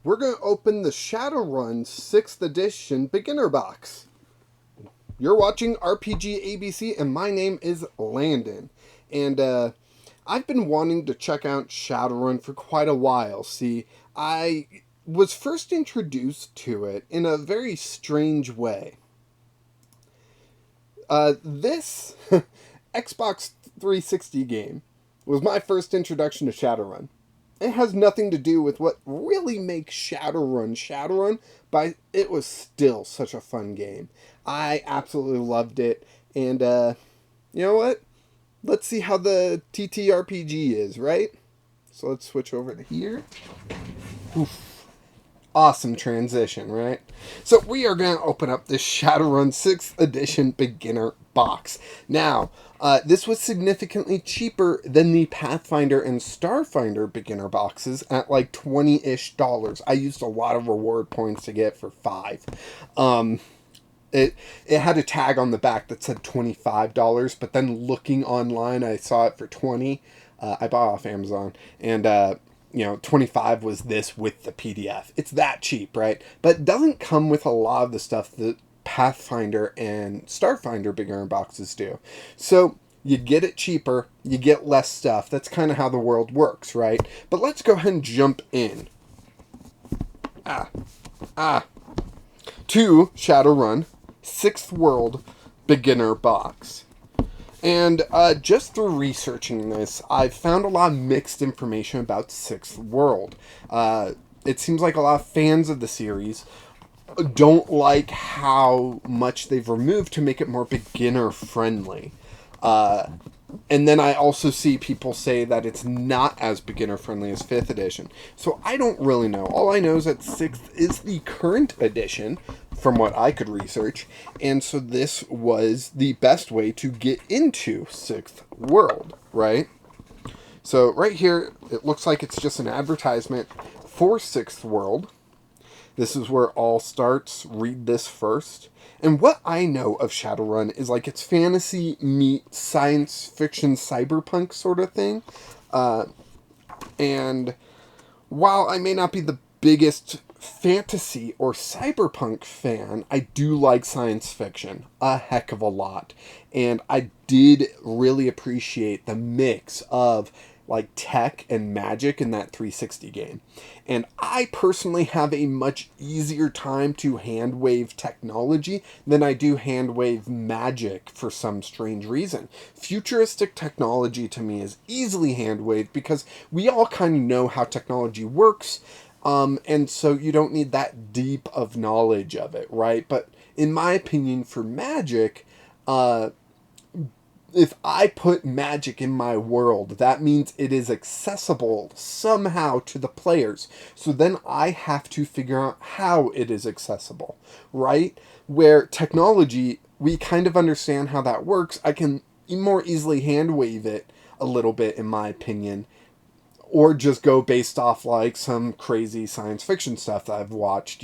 we're going to open the Shadowrun 6th edition beginner box. You're watching RPG ABC, and my name is Landon. And I've been wanting to check out Shadowrun for quite a while. See, I was first introduced to it in a very strange way. This Xbox 360 game was my first introduction to Shadowrun. It has nothing to do with what really makes Shadowrun, but it was still such a fun game. I absolutely loved it, and you know what? Let's see how the TTRPG is, right? So let's switch over to here. Oof. Awesome transition, right? So we are going to open up this Shadowrun 6th edition beginner box. Now, this was significantly cheaper than the Pathfinder and Starfinder beginner boxes at like $20-ish. I used a lot of reward points to get for $5. It had a tag on the back that said $25, but then looking online, I saw it for $20. I bought off Amazon, and 25 was this with the PDF. It's that cheap, right? But it doesn't come with a lot of the stuff that Pathfinder and Starfinder beginner boxes do. So you get it cheaper, you get less stuff. That's kind of how the world works, right? But let's go ahead and jump in. To Shadowrun 6th World beginner box. And just through researching this, I've found a lot of mixed information about 6th World. It seems like a lot of fans of the series don't like how much they've removed to make it more beginner friendly. And then I also see people say that it's not as beginner friendly as 5th edition. So I don't really know. All I know is that 6th is the current edition, from what I could research. And so this was the best way to get into 6th World, right? So right here, it looks like it's just an advertisement for 6th World. This is where all starts. Read this first. And what I know of Shadowrun is like it's fantasy meet science fiction cyberpunk sort of thing. And while I may not be the biggest fantasy or cyberpunk fan, I do like science fiction a heck of a lot. And I did really appreciate the mix of like tech and magic in that 360 game. And I personally have a much easier time to handwave technology than I do handwave magic for some strange reason. Futuristic technology to me is easily handwaved because we all kind of know how technology works, and so you don't need that deep of knowledge of it, right? But in my opinion, for magic, if I put magic in my world, that means it is accessible somehow to the players. So then I have to figure out how it is accessible, right? Where technology, we kind of understand how that works. I can more easily handwave it a little bit, in my opinion, or just go based off like some crazy science fiction stuff that I've watched,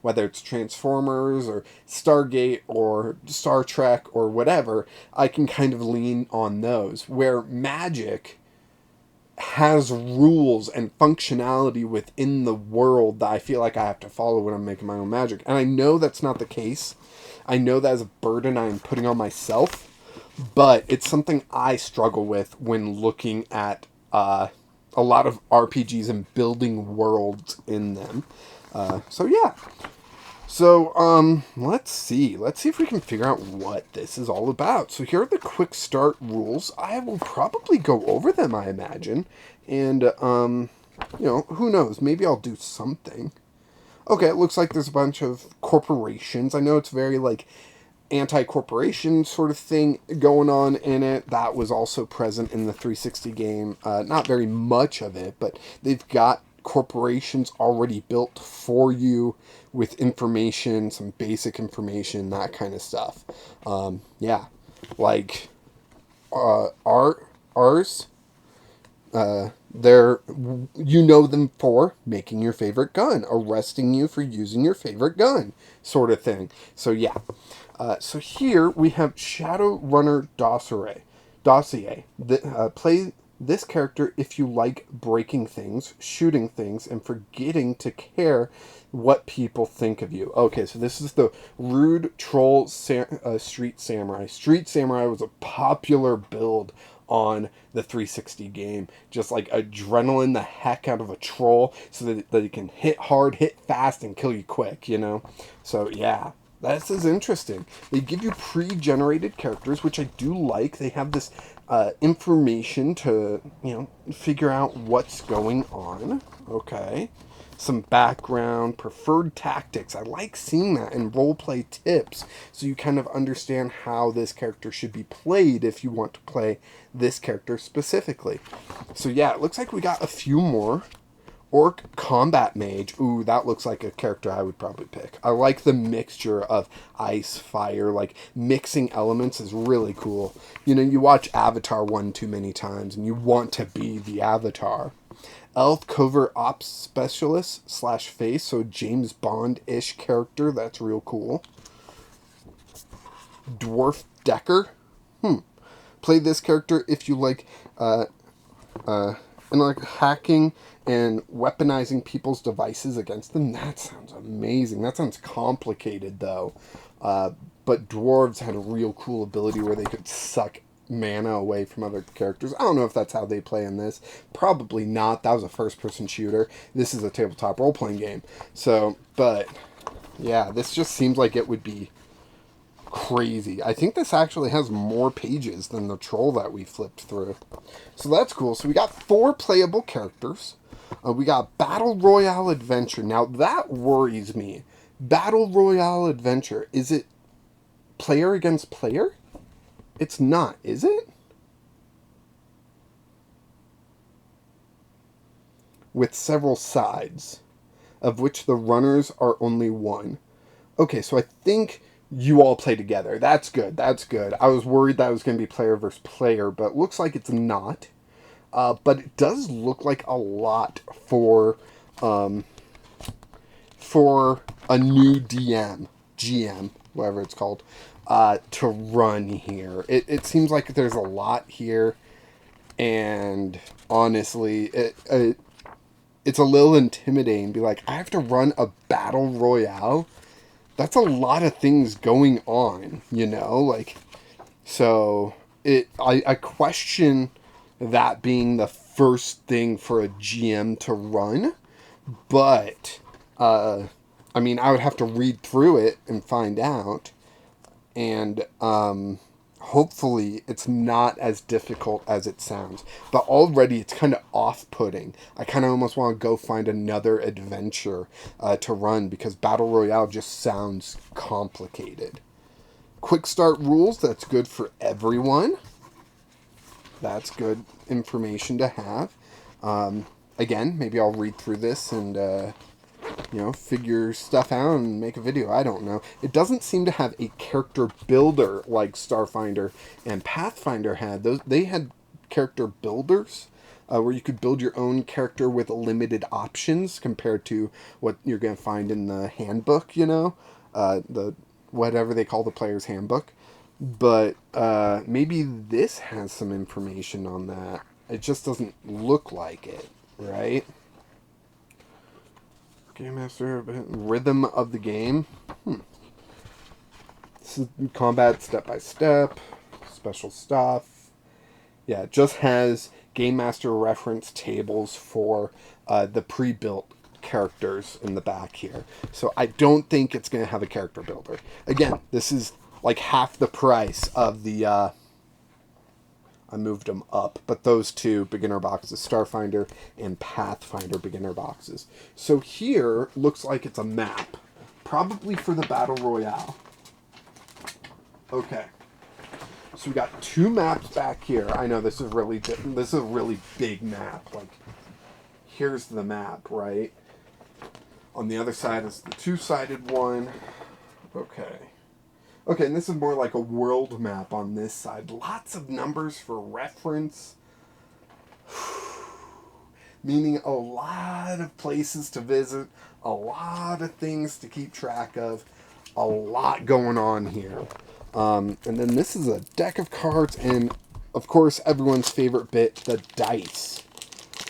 whether it's Transformers or Stargate or Star Trek or whatever. I can kind of lean on those, where magic has rules and functionality within the world that I feel like I have to follow when I'm making my own magic. And I know that's not the case. I know that is a burden I'm putting on myself, but it's something I struggle with when looking at a lot of RPGs and building worlds in them. So let's see if we can figure out what this is all about. So here are the quick start rules. I will probably go over them, I imagine. And, who knows? Maybe I'll do something. Okay, it looks like there's a bunch of corporations. I know it's very, like, anti-corporation sort of thing going on in it. That was also present in the 360 game. Not very much of it, but they've got corporations already built for you with information, some basic information, that kind of stuff. Like ours. They're, them for making your favorite gun, arresting you for using your favorite gun, sort of thing. So yeah. So here we have Shadowrunner Dossier. Play this character if you like breaking things, shooting things, and forgetting to care what people think of you. Okay, so this is the Rude Troll Street Samurai. Street Samurai was a popular build on the 360 game. Just like adrenaline the heck out of a troll so that they can hit hard, hit fast, and kill you quick, you know? So yeah, this is interesting. They give you pre-generated characters, which I do like. They have this information to, you know, figure out what's going on. Okay. Some background, preferred tactics. I like seeing that in roleplay tips, so you kind of understand how this character should be played if you want to play this character specifically. So yeah, it looks like we got a few more. Orc Combat Mage. Ooh, that looks like a character I would probably pick. I like the mixture of ice, fire, like mixing elements is really cool. You know, you watch Avatar one too many times and you want to be the Avatar. Elf Covert Ops Specialist / Face, so James Bond-ish character. That's real cool. Dwarf Decker. Play this character if you like and like hacking and weaponizing people's devices against them. That sounds amazing. That sounds complicated though. But dwarves had a real cool ability where they could suck mana away from other characters. I don't know if that's how they play in this. Probably not. That was a first-person shooter. This is a tabletop role-playing game. So, but yeah, this just seems like it would be crazy. I think this actually has more pages than the troll that we flipped through. So that's cool. So we got 4 playable characters. We got Battle Royale Adventure. Now that worries me. Battle Royale Adventure. Is it player against player? It's not, is it? With several sides, of which the runners are only one. Okay, so I think you all play together. That's good. That's good. I was worried that was going to be player versus player, but it looks like it's not. But it does look like a lot for a new GM, whatever it's called, to run here. It seems like there's a lot here, and honestly, it's a little intimidating. Be like, I have to run a battle royale. That's a lot of things going on, you know, like, so I question that being the first thing for a GM to run, but, I mean, I would have to read through it and find out, and, hopefully it's not as difficult as it sounds. But already it's kind of off-putting. I kind of almost want to go find another adventure to run because Battle Royale just sounds complicated. Quick start rules, that's good for everyone. That's good information to have. Again, maybe I'll read through this and you know, figure stuff out and make a video. I don't know. It doesn't seem to have a character builder like Starfinder and Pathfinder had. They had character builders where you could build your own character with limited options compared to what you're going to find in the handbook, you know, the whatever they call the player's handbook. But maybe this has some information on that. It just doesn't look like it, right? Game Master, rhythm of the game. This is combat step by step, special stuff. Yeah, it just has Game Master reference tables for the pre-built characters in the back here. So I don't think it's going to have a character builder. Again, this is like half the price of the I moved them up, but those two beginner boxes, Starfinder and Pathfinder beginner boxes. So here looks like it's a map, probably for the Battle Royale. Okay, so we got 2 maps back here. I know this is a really big map. Like, here's the map, right? On the other side is the 2-sided one. Okay. Okay, and this is more like a world map on this side. Lots of numbers for reference. Meaning a lot of places to visit. A lot of things to keep track of. A lot going on here. And then this is a deck of cards. And of course, everyone's favorite bit, the dice.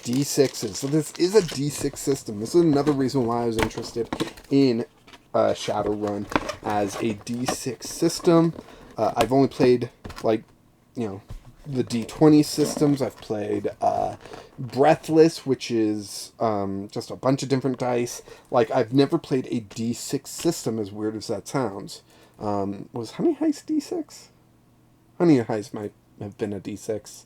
D6s. So this is a D6 system. This is another reason why I was interested in Shadowrun as a D6 system. I've only played, like, the D20 systems. I've played Breathless, which is just a bunch of different dice. Like, I've never played a D6 system, as weird as that sounds. Was Honey Heist D6? Honey Heist might have been a D6.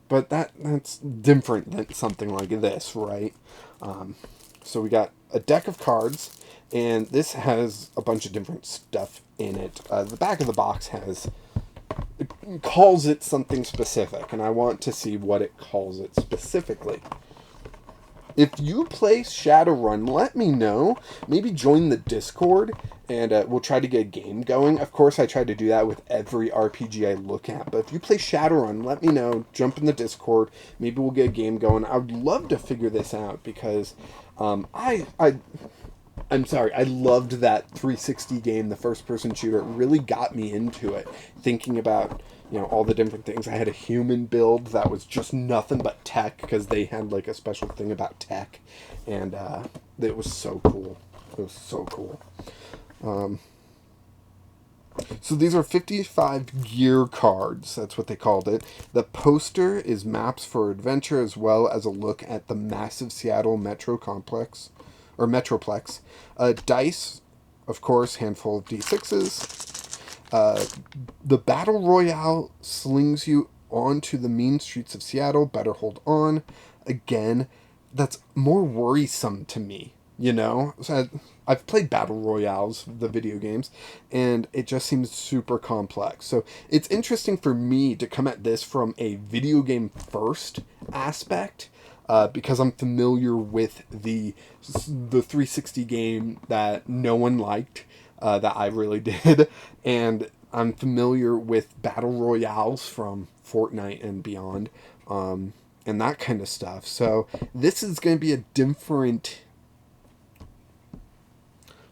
But that's different than something like this, right? So we got a deck of cards, and this has a bunch of different stuff in it. The back of the box calls it something specific, and I want to see what it calls it specifically. If you play Shadowrun, let me know. Maybe join the Discord, and we'll try to get a game going. Of course, I try to do that with every RPG I look at. But if you play Shadowrun, let me know. Jump in the Discord. Maybe we'll get a game going. I would love to figure this out because I'm sorry, I loved that 360 game, the first-person shooter. It really got me into it, thinking about all the different things. I had a human build that was just nothing but tech, because they had like a special thing about tech, and it was so cool. It was so cool. So these are 55 gear cards. That's what they called it. The poster is maps for adventure, as well as a look at the massive Seattle Metro complex, or Metroplex. Dice, of course, handful of D6s. The Battle Royale slings you onto the mean streets of Seattle. Better hold on. Again, that's more worrisome to me, So I've played Battle Royales, the video games, and it just seems super complex. So it's interesting for me to come at this from a video game first aspect, because I'm familiar with the 360 game that no one liked, that I really did, and I'm familiar with battle royales from Fortnite and beyond, and that kind of stuff. So this is going to be a different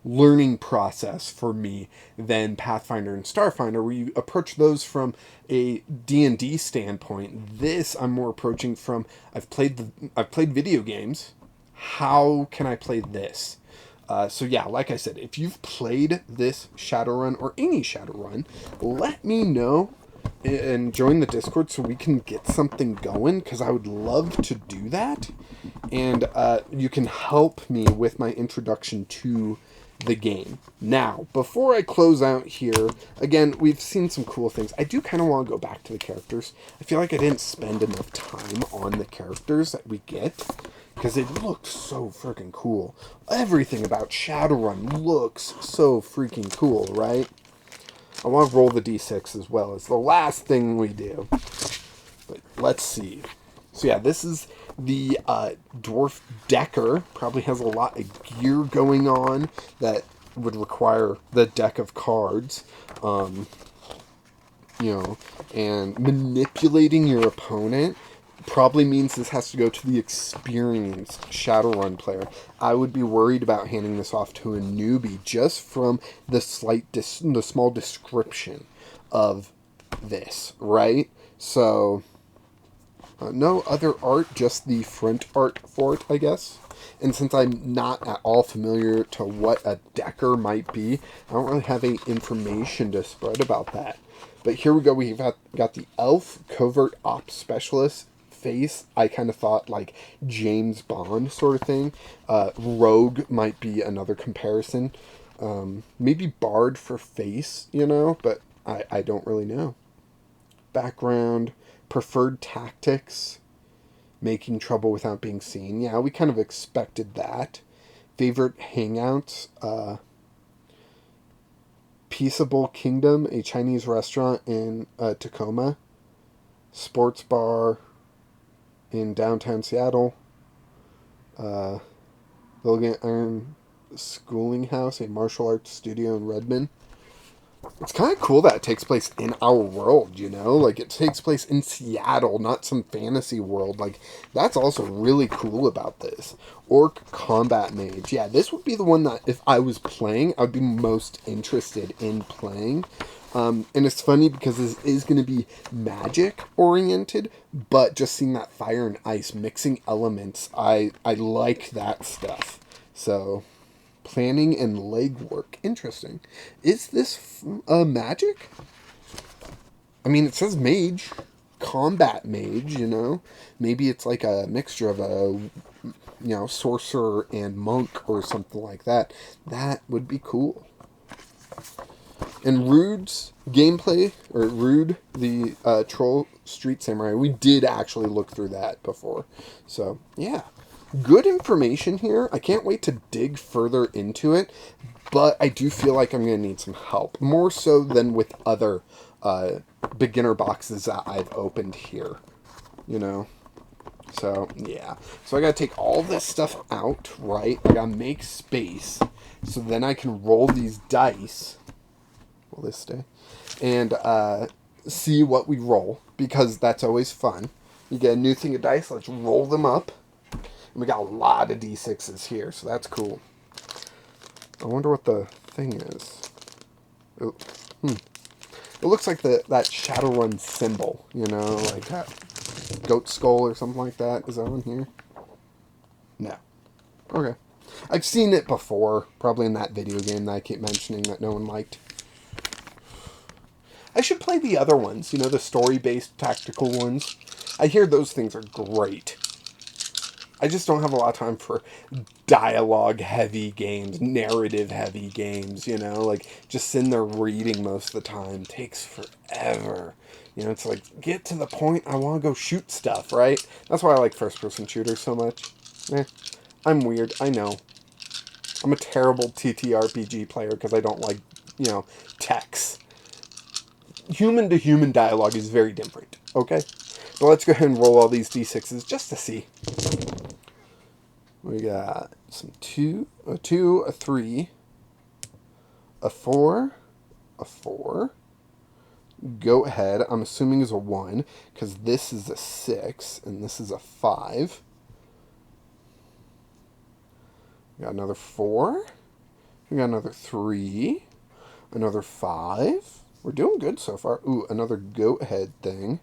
learning process for me than Pathfinder and Starfinder, where you approach those from a D&D standpoint. This I'm more approaching from I've played video games. How can I play this? So yeah, like I said, if you've played this Shadowrun or any Shadowrun, let me know and join the Discord so we can get something going, because I would love to do that. And you can help me with my introduction to the game. Now, before I close out here, again, we've seen some cool things. I do kind of want to go back to the characters. I feel like I didn't spend enough time on the characters that we get, because it looked so freaking cool. Everything about Shadowrun looks so freaking cool, right? I want to roll the d6 as well. It's the last thing we do. But let's see. So yeah, this is the Dwarf Decker. Probably has a lot of gear going on that would require the deck of cards. And manipulating your opponent probably means this has to go to the experienced Shadowrun player. I would be worried about handing this off to a newbie just from the the small description of this, right? So no other art, just the front art for it, I guess. And since I'm not at all familiar to what a decker might be, I don't really have any information to spread about that. But here we go. We've got the elf covert ops specialist face. I kind of thought like James Bond sort of thing. Rogue might be another comparison. Maybe bard for face, but I don't really know. Background, preferred tactics, making trouble without being seen. Yeah, we kind of expected that. Favorite hangouts, Peaceable Kingdom, a Chinese restaurant in Tacoma. Sports bar in downtown Seattle. Logan Iron Schooling House, a martial arts studio in Redmond. It's kind of cool that it takes place in our world, Like, it takes place in Seattle, not some fantasy world. Like, that's also really cool about this. Orc Combat Mage. Yeah, this would be the one that, if I was playing, I would be most interested in playing. And it's funny because this is going to be magic oriented, but just seeing that fire and ice mixing elements, I like that stuff. So, planning and legwork, interesting. Is this magic? I mean, it says mage, combat mage. You know, maybe it's like a mixture of a sorcerer and monk or something like that. That would be cool. And Rude's gameplay, or Rude, the Troll Street Samurai, we did actually look through that before. So, yeah. Good information here. I can't wait to dig further into it, but I do feel like I'm going to need some help. More so than with other beginner boxes that I've opened here. You know? So, yeah. So I got to take all this stuff out, right? I got to make space, so then I can roll these dice. Will this stay? And see what we roll, because that's always fun. You get a new thing of dice, let's roll them up. And we got a lot of D6s here, so that's cool. I wonder what the thing is. Oh, It looks like that Shadowrun symbol, you know, like that goat skull or something like that. Is that on here? No. Okay. I've seen it before, probably in that video game that I keep mentioning that no one liked. I should play the other ones, you know, the story-based tactical ones. I hear those things are great. I just don't have a lot of time for dialogue-heavy games, narrative-heavy games, you know? Like, just sitting there reading most of the time takes forever. You know, it's like, get to the point, I want to go shoot stuff, right? That's why I like first-person shooters so much. I'm weird, I know. I'm a terrible TTRPG player because I don't like, you know, text. Human-to-human dialogue is very different, okay? So let's go ahead and roll all these d6s just to see. We got some 2, a 2, a 3, a 4, a 4. Go ahead, I'm assuming is a 1, because this is a 6, and this is a 5. We got another 4. We got another 3. Another 5. We're doing good so far. Ooh, another goat head thing.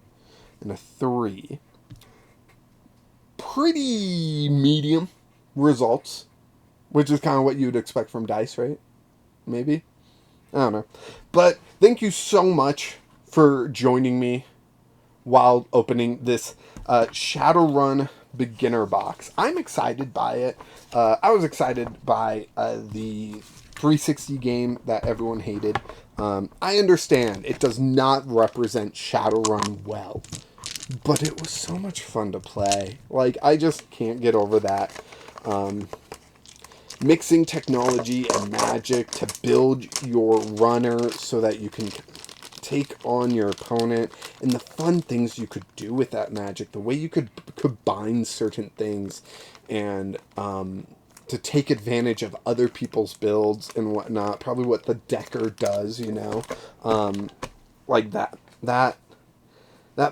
And a 3. Pretty medium results. Which is kind of what you'd expect from dice, right? Maybe? I don't know. But thank you so much for joining me while opening this Shadowrun beginner box. I'm excited by it. I was excited by the 360 game that everyone hated. I understand it does not represent Shadowrun well, but it was so much fun to play. Like, I just can't get over that. Mixing technology and magic to build your runner so that you can take on your opponent, and the fun things you could do with that magic, the way you could combine certain things, and to take advantage of other people's builds and whatnot. Probably what the Decker does, you know, like that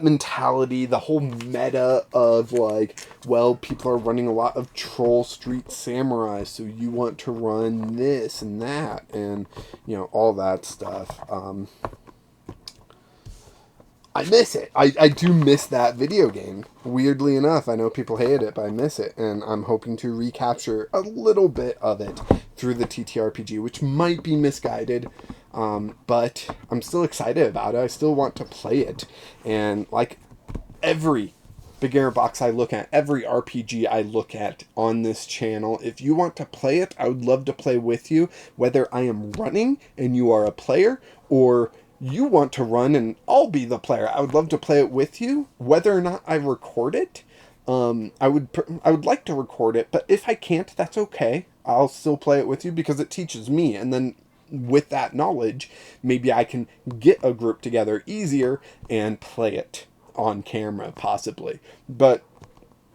mentality, the whole meta of like, well, people are running a lot of Troll Street Samurai, so you want to run this and that, and you know, all that stuff. I miss it. I do miss that video game. Weirdly enough, I know people hate it, but I miss it. And I'm hoping to recapture a little bit of it through the TTRPG, which might be misguided. But I'm still excited about it. I still want to play it. And like every beginner box I look at, every RPG I look at on this channel, if you want to play it, I would love to play with you. Whether I am running and you are a player, or you want to run and I'll be the player, I would love to play it with you. Whether or not I record it, I would like to record it, but if I can't, that's okay. I'll still play it with you because it teaches me, and then with that knowledge, maybe I can get a group together easier and play it on camera, possibly. But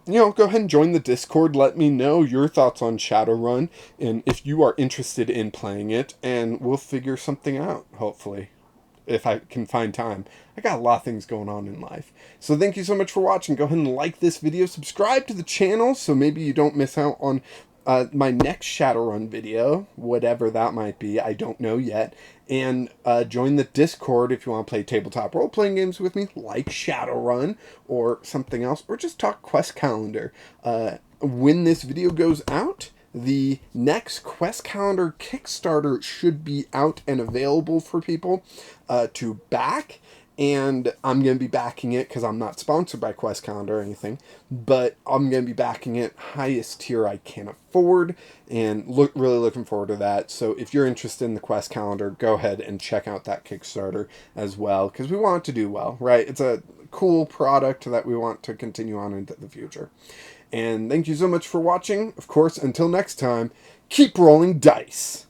you know, go ahead and join the Discord. Let me know your thoughts on Shadowrun, and if you are interested in playing it, and we'll figure something out, hopefully, if I can find time. I got a lot of things going on in life. So thank you so much for watching. Go ahead and like this video. Subscribe to the channel so maybe you don't miss out on my next Shadowrun video, whatever that might be, I don't know yet. And join the Discord if you want to play tabletop role-playing games with me, like Shadowrun or something else, or just talk quest calendar. When this video goes out, the next quest calendar Kickstarter should be out and available for people to back. And I'm going to be backing it because I'm not sponsored by Quest Calendar or anything, but I'm going to be backing it highest tier I can afford, and really looking forward to that. So if you're interested in the Quest Calendar, go ahead and check out that Kickstarter as well, because we want it to do well, right? It's a cool product that we want to continue on into the future. And thank you so much for watching. Of course, until next time, keep rolling dice.